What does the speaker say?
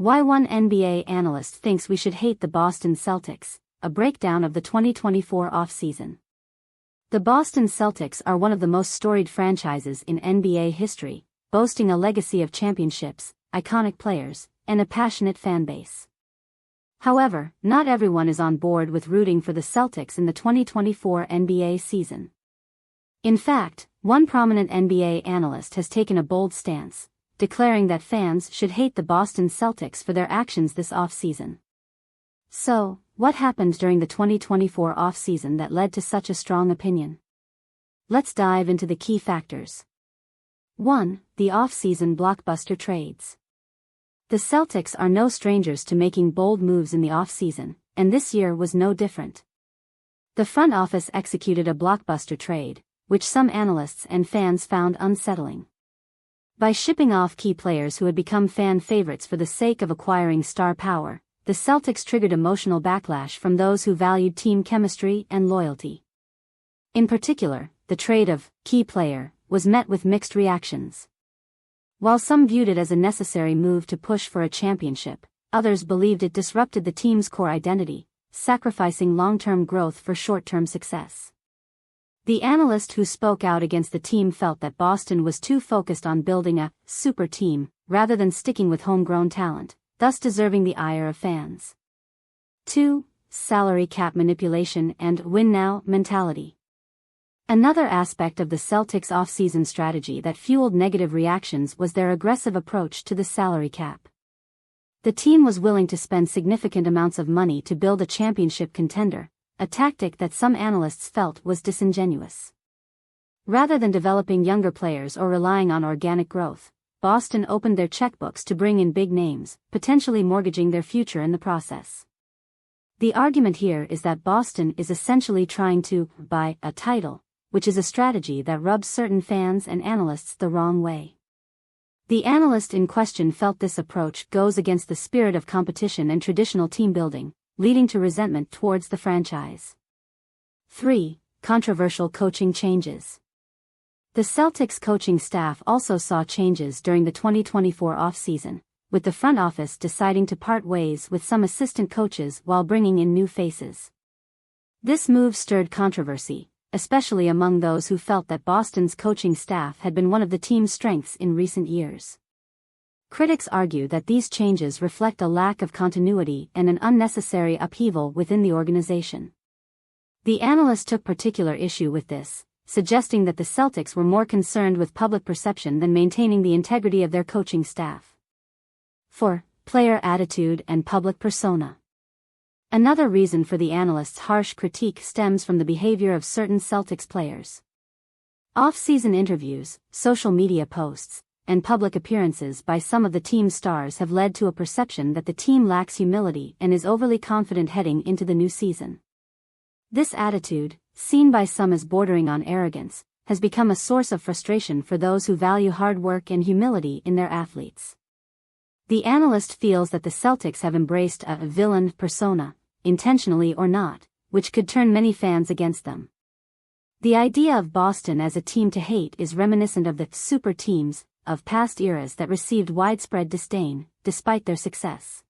Why one NBA analyst thinks we should hate the Boston Celtics, a breakdown of the 2024 offseason. The Boston Celtics are one of the most storied franchises in NBA history, boasting a legacy of championships, iconic players, and a passionate fan base. However, not everyone is on board with rooting for the Celtics in the 2024 NBA season. In fact, one prominent NBA analyst has taken a bold stance, declaring that fans should hate the Boston Celtics for their actions this offseason. So, what happened during the 2024 offseason that led to such a strong opinion? Let's dive into the key factors. 1. The offseason blockbuster trades. The Celtics are no strangers to making bold moves in the offseason, and this year was no different. The front office executed a blockbuster trade, which some analysts and fans found unsettling. By shipping off key players who had become fan favorites for the sake of acquiring star power, the Celtics triggered emotional backlash from those who valued team chemistry and loyalty. In particular, the trade of key player was met with mixed reactions. While some viewed it as a necessary move to push for a championship, others believed it disrupted the team's core identity, sacrificing long-term growth for short-term success. The analyst who spoke out against the team felt that Boston was too focused on building a super team rather than sticking with homegrown talent, thus deserving the ire of fans. 2. Salary cap manipulation and win-now mentality. Another aspect of the Celtics' offseason strategy that fueled negative reactions was their aggressive approach to the salary cap. The team was willing to spend significant amounts of money to build a championship contender, a tactic that some analysts felt was disingenuous. Rather than developing younger players or relying on organic growth, Boston opened their checkbooks to bring in big names, potentially mortgaging their future in the process. The argument here is that Boston is essentially trying to buy a title, which is a strategy that rubs certain fans and analysts the wrong way. The analyst in question felt this approach goes against the spirit of competition and traditional team building, leading to resentment towards the franchise. 3. Controversial coaching changes. The Celtics coaching staff also saw changes during the 2024 offseason, with the front office deciding to part ways with some assistant coaches while bringing in new faces. This move stirred controversy, especially among those who felt that Boston's coaching staff had been one of the team's strengths in recent years. Critics argue that these changes reflect a lack of continuity and an unnecessary upheaval within the organization. The analyst took particular issue with this, suggesting that the Celtics were more concerned with public perception than maintaining the integrity of their coaching staff. 4. Player attitude and public persona. Another reason for the analyst's harsh critique stems from the behavior of certain Celtics players. Off-season interviews, social media posts, and public appearances by some of the team's stars have led to a perception that the team lacks humility and is overly confident heading into the new season. This attitude, seen by some as bordering on arrogance, has become a source of frustration for those who value hard work and humility in their athletes. The analyst feels that the Celtics have embraced a villain persona, intentionally or not, which could turn many fans against them. The idea of Boston as a team to hate is reminiscent of the super teams of past eras that received widespread disdain, despite their success.